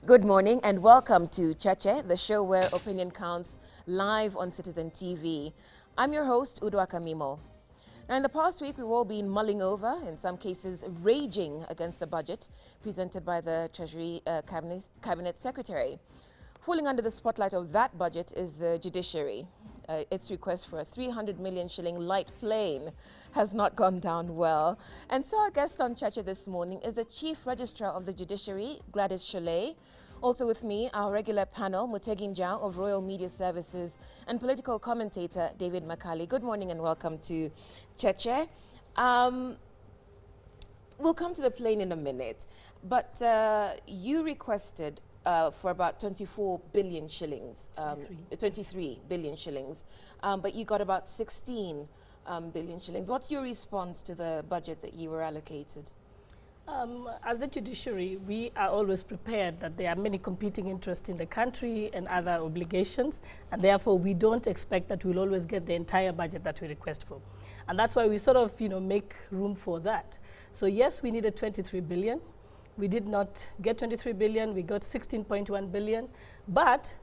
Good morning and welcome to Cheche, the show where opinion counts, live on Citizen TV. I'm your host, Udwaka Mimo. Now, in the past week, we've all been mulling over, in some cases raging against the budget presented by the Treasury Cabinet Secretary. Falling under the spotlight of that budget is the Judiciary. Its request for a 300 million shilling light plane has not gone down well. And so our guest on Cheche this morning is the Chief Registrar of the Judiciary, Gladys Shollei. Also with me, our regular panel, Mutegin Jao of Royal Media Services and political commentator David Makali. Good morning and welcome to Cheche. We'll come to the plane in a minute, but you requested for about 24 billion shillings, 23 billion shillings, but you got about 16 billion shillings. What's your response to the budget that you were allocated? As the judiciary, we are always prepared that there are many competing interests in the country and other obligations, and therefore we don't expect that we'll always get the entire budget that we request for. And that's why we sort of, make room for that. So yes, we needed 23 billion. We did not get 23 billion, we got 16.1 billion, but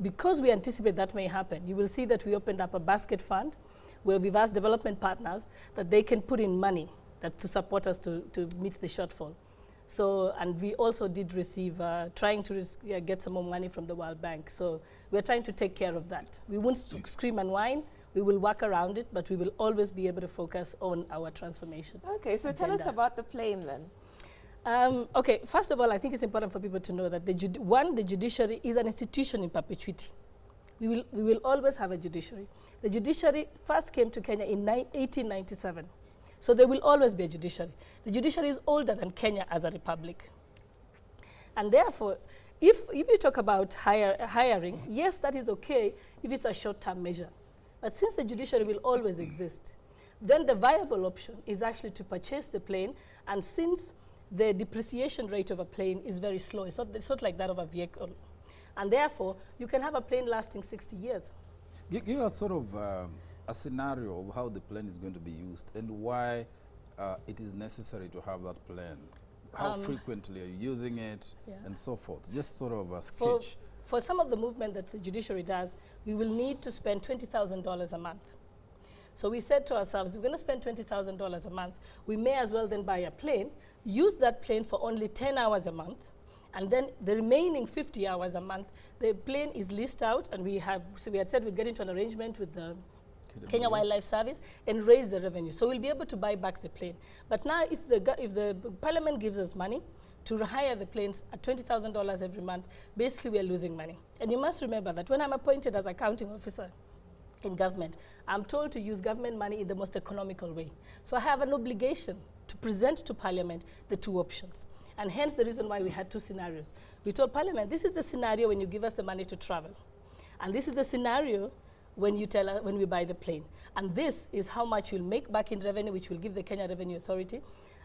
because we anticipate that may happen, you will see that we opened up a basket fund where we've asked development partners that they can put in money to support us to meet the shortfall. So, and we also did receive, trying to get some more money from the World Bank. So we're trying to take care of that. We won't scream and whine, we will work around it, but we will always be able to focus on our transformation. Okay, so tell us about the plane then. Okay, first of all, I think it's important for people to know that the judiciary is an institution in perpetuity. We will always have a judiciary. The judiciary first came to Kenya in 1897. So there will always be a judiciary. The judiciary is older than Kenya as a republic. And therefore, if you talk about hiring, yes, that is okay if it's a short-term measure. But since the judiciary will always exist, then the viable option is actually to purchase the plane. And since the depreciation rate of a plane is very slow, it's not like that of a vehicle. And therefore, you can have a plane lasting 60 years. Give us sort of a scenario of how the plane is going to be used and why it is necessary to have that plane. How frequently are you using it, and so forth? Just sort of a sketch. For some of the movement that the judiciary does, we will need to spend $20,000 a month. So we said to ourselves, we're going to spend $20,000 a month. We may as well then buy a plane, use that plane for only 10 hours a month, and then the remaining 50 hours a month, the plane is leased out, and we had said we'd get into an arrangement with the Kenya Wildlife Service and raise the revenue. So we'll be able to buy back the plane. But now if the Parliament gives us money to hire the planes at $20,000 every month, basically we are losing money. And you must remember that when I'm appointed as accounting officer in government, I'm told to use government money in the most economical way. So I have an obligation to present to Parliament the two options. And hence the reason why we had two scenarios. We told Parliament, this is the scenario when you give us the money to travel. And this is the scenario when you tell us, when we buy the plane. And this is how much you'll make back in revenue, which will give the Kenya Revenue Authority.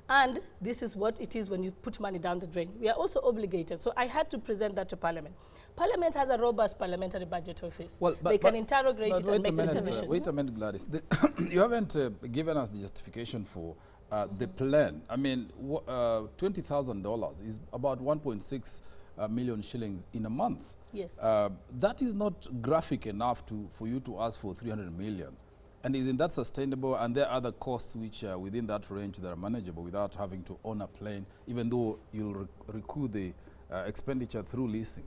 And this is what it is when you put money down the drain. We are also obligated. So I had to present that to Parliament. Parliament has a robust parliamentary budget office. Well, they can interrogate it and make a decision. Wait a minute, Gladys. You haven't given us the justification for the plan. I mean, $20,000 is about 1.6 million shillings in a month. Yes. That is not graphic enough for you to ask for 300 million. And isn't that sustainable? And there are other costs which are within that range that are manageable without having to own a plane, even though you'll recoup the expenditure through leasing.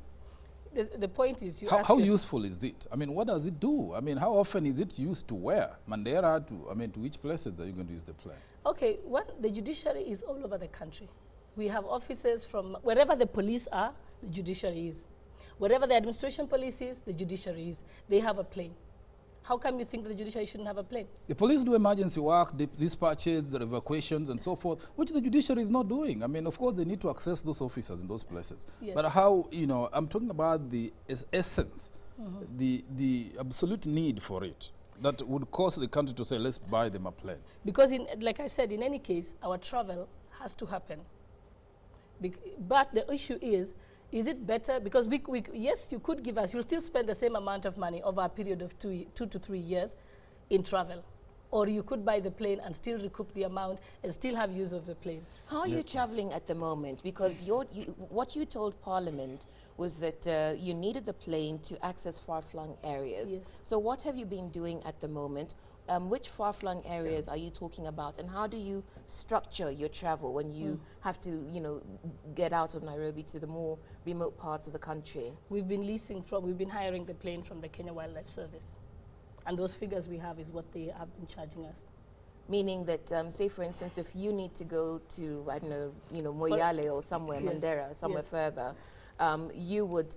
The point is, how useful is it? I mean, what does it do? I mean, how often is it used to where? Mandera to which places are you going to use the plane? Okay, the judiciary is all over the country. We have offices from wherever the police are, the judiciary is. Wherever the administration police is, the judiciary is. They have a plane. How come you think that the judiciary shouldn't have a plane? The police do emergency work, the dispatches, the evacuations, and so forth, which the judiciary is not doing. I mean, of course, they need to access those officers in those places. Yes. But how, I'm talking about the essence, the absolute need for it that would cause the country to say, let's buy them a plane. Because, like I said, in any case, our travel has to happen. But the issue is it better? Because yes, you could give us, you'll still spend the same amount of money over a period of 2 to 3 years in travel. or you could buy the plane and still recoup the amount and still have use of the plane. How are you traveling at the moment? Because what you told Parliament was that you needed the plane to access far-flung areas. Yes. So what have you been doing at the moment? Which far-flung areas are you talking about, and how do you structure your travel when you have to, get out of Nairobi to the more remote parts of the country? We've been hiring the plane from the Kenya Wildlife Service. And those figures we have is what they have been charging us. Meaning that, say for instance, if you need to go to, I don't know, Moyale or somewhere, Yes. Mandera, somewhere further, you would,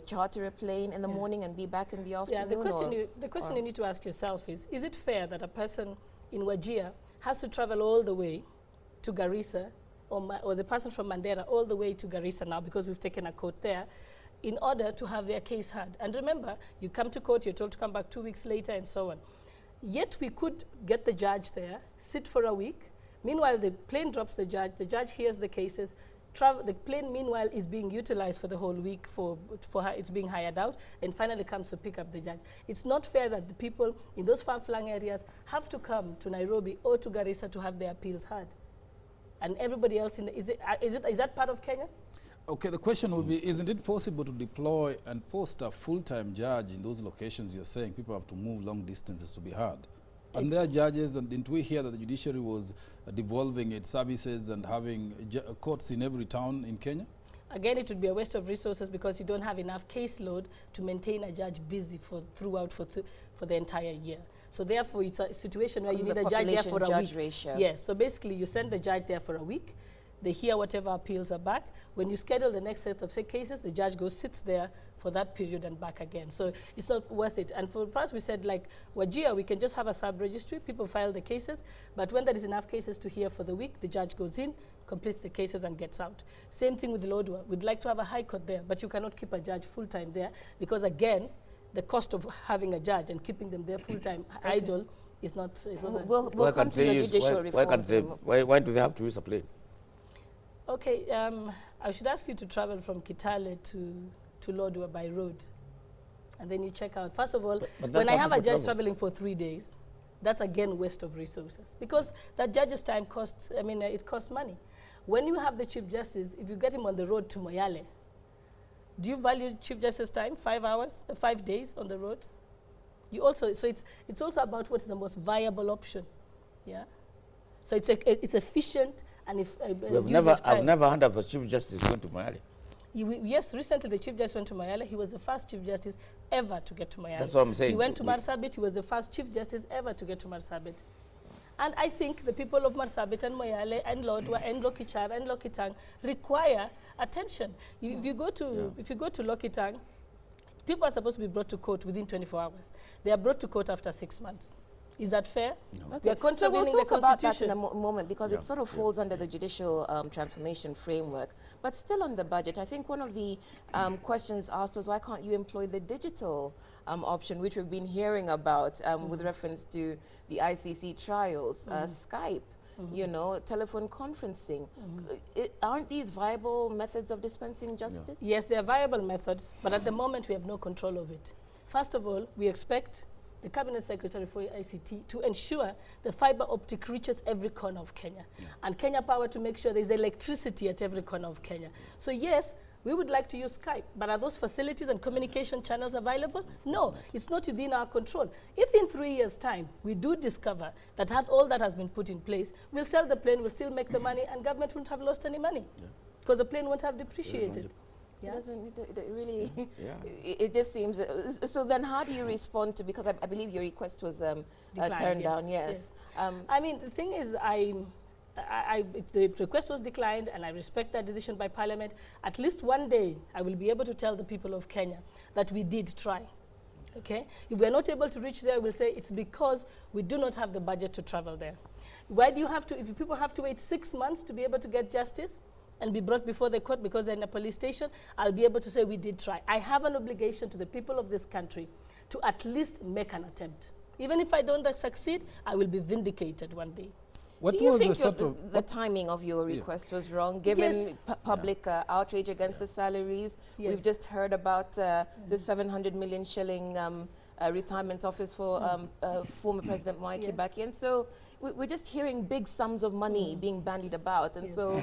charter a plane in the morning and be back in the afternoon? Yeah, the question you need to ask yourself is it fair that a person in Wajir has to travel all the way to Garissa, or the person from Mandera all the way to Garissa now, because we've taken a court there, in order to have their case heard? And remember, you come to court, you're told to come back 2 weeks later, and so on. Yet we could get the judge there, sit for a week. Meanwhile, the plane drops the judge hears the cases. The plane, meanwhile, is being utilized for the whole week for it's being hired out, and finally comes to pick up the judge. It's not fair that the people in those far-flung areas have to come to Nairobi or to Garissa to have their appeals heard. And everybody else is that part of Kenya? Okay, the question would be, isn't it possible to deploy and post a full-time judge in those locations you're saying people have to move long distances to be heard? And there are judges, and didn't we hear that the judiciary was devolving its services and having courts in every town in Kenya? Again, it would be a waste of resources because you don't have enough caseload to maintain a judge busy for the entire year. So therefore, it's a situation where you need a judge there for a week. Ratio. Yes, so basically you send the judge there for a week. They hear whatever appeals are back. When you schedule the next set of cases, the judge sits there for that period and back again. So it's not worth it. And for us, we said, like Wajir, we can just have a sub-registry. People file the cases. But when there is enough cases to hear for the week, the judge goes in, completes the cases, and gets out. Same thing with Lodwar. We'd like to have a high court there, but you cannot keep a judge full-time there because, again, the cost of having a judge and keeping them there full-time idle is not... We'll come to the judicial reforms. Why do they have to use a plane? Okay, I should ask you to travel from Kitale to Lodwar by road. And then you check out. First of all, when I have a judge traveling for 3 days, that's again waste of resources. Because that judge's time costs, it costs money. When you have the Chief Justice, if you get him on the road to Moyale, do you value Chief Justice's time, 5 hours, 5 days on the road? So it's also about what's the most viable option, yeah? So it's efficient. And if I've never heard of a Chief Justice going to Moyale. Yes, recently the Chief Justice went to Moyale. He was the first Chief Justice ever to get to Moyale. That's what I'm saying. He went to Marsabit. He was the first Chief Justice ever to get to Marsabit. And I think the people of Marsabit and Moyale and Lodwar and Lokichar and Lokitang require attention. If you go to Lokitang, people are supposed to be brought to court within 24 hours. They are brought to court after 6 months. Is that fair? No. Okay. So we'll talk about that in a moment because it sort of falls under the judicial transformation framework. But still on the budget, I think one of the questions asked was, why can't you employ the digital option, which we've been hearing about with reference to the ICC trials, Skype, telephone conferencing. Aren't these viable methods of dispensing justice? Yes, they are viable methods, but at the moment we have no control of it. First of all, we expect the Cabinet Secretary for ICT to ensure the fiber optic reaches every corner of Kenya, and Kenya Power to make sure there's electricity at every corner of Kenya. So yes, we would like to use Skype, but are those facilities and communication channels available? No, it's not within our control. If in 3 years' time we do discover that all that has been put in place, we'll sell the plane, we'll still make the money, and government won't have lost any money because the plane won't have depreciated. Yeah. It really, it just seems, so then how do you respond to, because I believe your request was turned down, yes. The thing is, the request was declined, and I respect that decision by Parliament. At least one day, I will be able to tell the people of Kenya that we did try, okay? If we're not able to reach there, we'll say it's because we do not have the budget to travel there. Why do you have to, if people have to wait 6 months to be able to get justice, and be brought before the court because they're in a police station, I'll be able to say we did try. I have an obligation to the people of this country to at least make an attempt. Even if I don't succeed, I will be vindicated one day. Do you think the timing of your request was wrong, given public outrage against the salaries? We've just heard about the 700 million shilling retirement office for former President Mwai Kibaki. And so we're just hearing big sums of money being bandied about. And so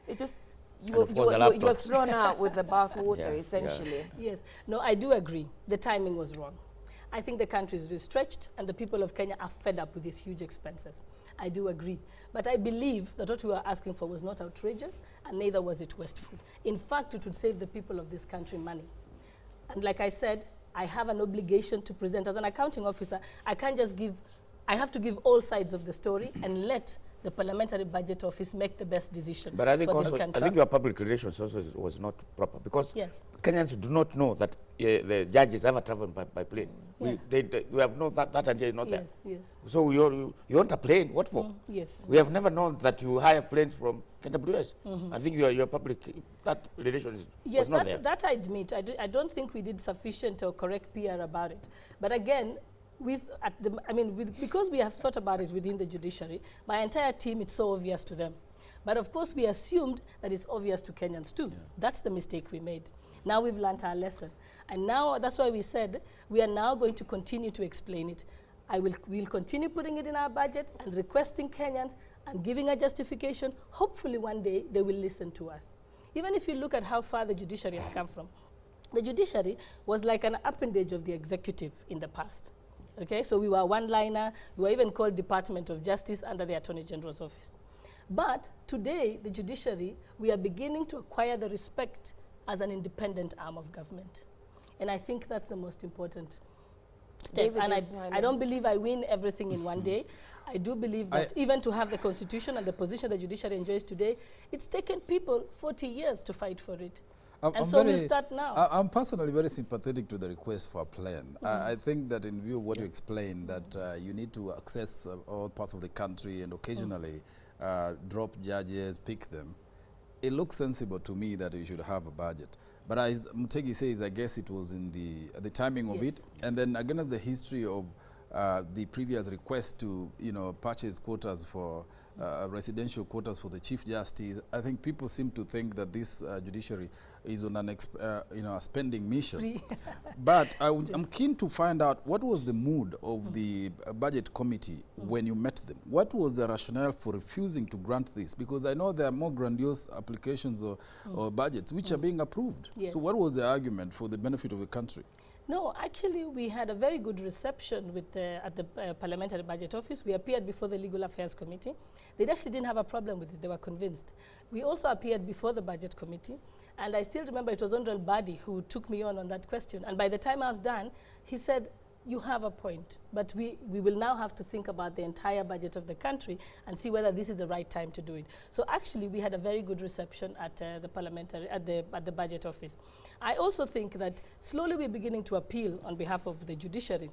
it just, you're thrown out with the bathwater, essentially. Yes. No, I do agree. The timing was wrong. I think the country is stretched and the people of Kenya are fed up with these huge expenses. I do agree. But I believe that what we were asking for was not outrageous and neither was it wasteful. In fact, it would save the people of this country money. And like I said, I have an obligation to present. As an accounting officer, I can't just give, I have to give all sides of the story and let the Parliamentary Budget Office make the best decision but I think for also, this country. I think your public relations also was not proper because Kenyans do not know that the judges ever travel by plane. We have known that idea is not there. Yes. So you want a plane? What for? Yes. We have never known that you hire planes from KWS. I think your public that relation was not there. That I admit. I don't think we did sufficient or correct PR about it. But again, because we have thought about it within the judiciary, my entire team, it's so obvious to them. But of course, we assumed that it's obvious to Kenyans too. That's the mistake we made. Now we've learned our lesson. And now that's why we said we are now going to continue to explain it. We'll continue putting it in our budget and requesting Kenyans and giving a justification. Hopefully one day they will listen to us. Even if you look at how far the judiciary has come from, the judiciary was like an appendage of the executive in the past. Okay, so we were one-liner. We were even called Department of Justice under the Attorney General's office. But today, the judiciary, we are beginning to acquire the respect as an independent arm of government. And I think that's the most important step. And I don't believe I win everything in one day. I do believe that even to have the constitution and the position the judiciary enjoys today, it's taken people 40 years to fight for it. We'll start now. I'm personally very sympathetic to the request for a plan. I think that in view of what you explained, that you need to access all parts of the country and occasionally drop judges, pick them. It looks sensible to me that you should have a budget. But as Mutegi says, I guess it was in the timing of it. And then against the history of the previous request to purchase quotas for residential quotas for the Chief Justice, I think people seem to think that this judiciary is on a spending mission. But I'm keen to find out what was the mood of the budget committee when you met them. What was the rationale for refusing to grant this? Because I know there are more grandiose applications or budgets which are being approved. So what was the argument for the benefit of the country? No, actually, we had a very good reception with at the Parliamentary Budget Office. We appeared before the Legal Affairs Committee. They actually didn't have a problem with it. They were convinced. We also appeared before the Budget Committee. And I still remember it was Honorable Badi who took me on that question. And by the time I was done, he said, you have a point, but we will now have to think about the entire budget of the country and see whether this is the right time to do it. So actually, we had a very good reception at the Budget Office. I also think that slowly we're beginning to appeal on behalf of the judiciary.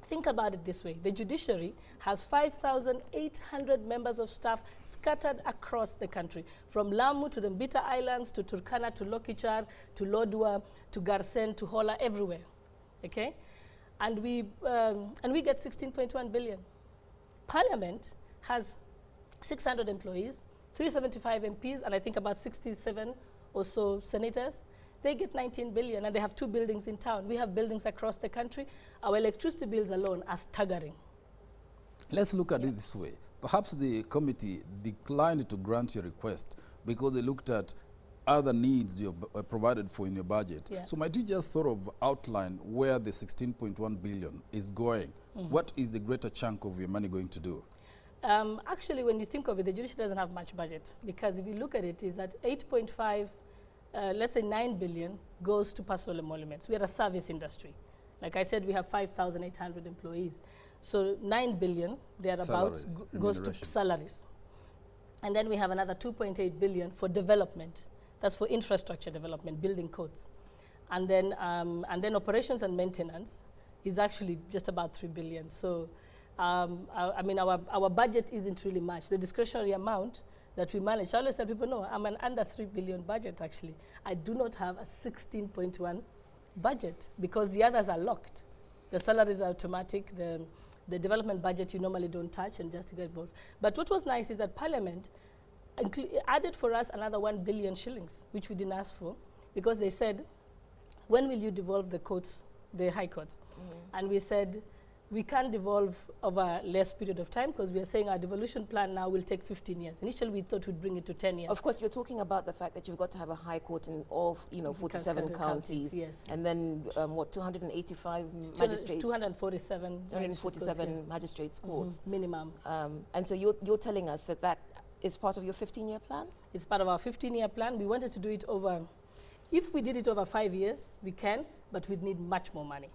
Think about it this way. The judiciary has 5,800 members of staff scattered across the country, from Lamu to the Mbita Islands, to Turkana, to Lokichar, to Lodwar, to Garsen, to Hola, everywhere. Okay? And we get 16.1 billion. Parliament has 600 employees, 375 MPs, and I think about 67 or so senators. They get 19 billion, and they have 2 buildings in town. We have buildings across the country. Our electricity bills alone are staggering. Let's look at it this way. Perhaps the committee declined to grant your request because they looked at other needs you provided for in your budget. So might you just sort of outline where the 16.1 billion is going? What is the greater chunk of your money going to do? Actually, when you think of it, the judiciary doesn't have much budget, because if you look at it, is that 8.5, let's say 9 billion goes to personal emoluments. We are a service industry. Like I said, we have 5,800 employees. So 9 billion, thereabouts, goes to salaries. And then we have another 2.8 billion for development. That's for infrastructure development, building codes. And then operations and maintenance is actually just about 3 billion. So, I mean, our budget isn't really much. The discretionary amount that we manage, I always tell people, no, I'm an under 3 billion budget, actually. I do not have a 16.1 budget, because the others are locked. The salaries are automatic. The development budget you normally don't touch and just get involved. But what was nice is that Parliament added for us another 1 billion shillings, which we didn't ask for, because they said, when will you devolve the courts the high courts. And we said, we can't devolve over less period of time because we are saying our devolution plan now will take 15 years. Initially, we thought we'd bring it to 10 years. Of course, you're talking about the fact that you've got to have a high court in all, 47 counties. Yes. And then, 285 magistrates? 247. 247 magistrates courts. Minimum. And so you're telling us that is part of your 15-year plan? It's part of our 15-year plan. We wanted to do it over, if we did it over 5 years, we can, but we'd need much more money.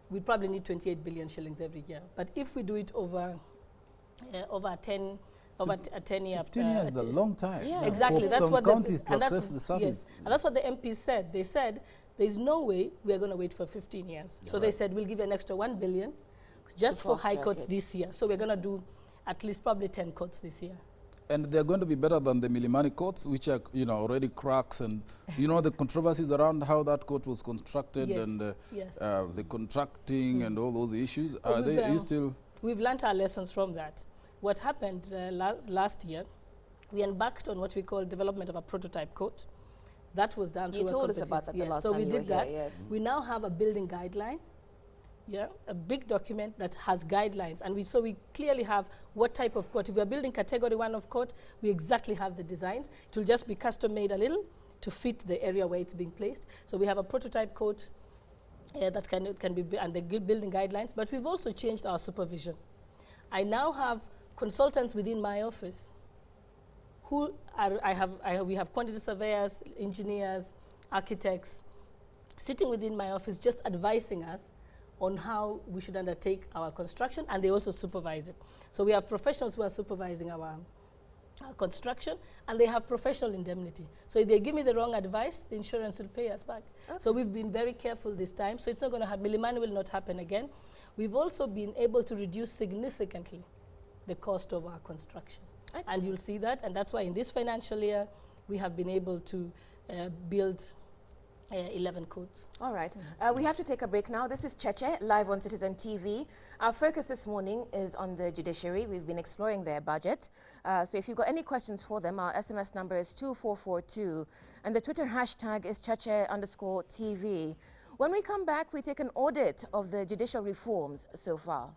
We'd probably need 28 billion shillings every year. But if we do it over a 10-year... 15 years is a long time. Yeah. Exactly. That's what counties to access the service. Yes. And that's what the MPs said. They said, there's no way we are going to wait for 15 years. So they said, we'll give an extra 1 billion just for high courts this year. So we're going to do at least probably 10 courts this year. And they're going to be better than the Milimani courts, which are, already cracks, and the controversies around how that court was constructed and the contracting and all those issues. Are you still? We've learned our lessons from that. What happened last year, we embarked on what we call development of a prototype court. That was done through a told us about that the last time we did that. Here, yes. We now have a building guideline. A big document that has guidelines, and we clearly have what type of court. If we are building category 1 of court, we exactly have the designs. It will just be custom made a little to fit the area where it's being placed. So we have a prototype court that can be, and the building guidelines, but we've also changed our supervision. I now have consultants within my office who we have quantity surveyors, engineers, architects sitting within my office just advising us on how we should undertake our construction, and they also supervise it. So we have professionals who are supervising our construction, and they have professional indemnity. So if they give me the wrong advice, the insurance will pay us back. Okay. So we've been very careful this time, so it's not going to happen. Milimani will not happen again. We've also been able to reduce significantly the cost of our construction. Excellent. And you'll see that, and that's why in this financial year, we have been able to build 11 courts. All right. We have to take a break now. This is Cheche, live on Citizen TV. Our focus this morning is on the judiciary. We've been exploring their budget. So if you've got any questions for them, our SMS number is 2442. And the Twitter hashtag is Cheche_TV. When we come back, we take an audit of the judicial reforms so far.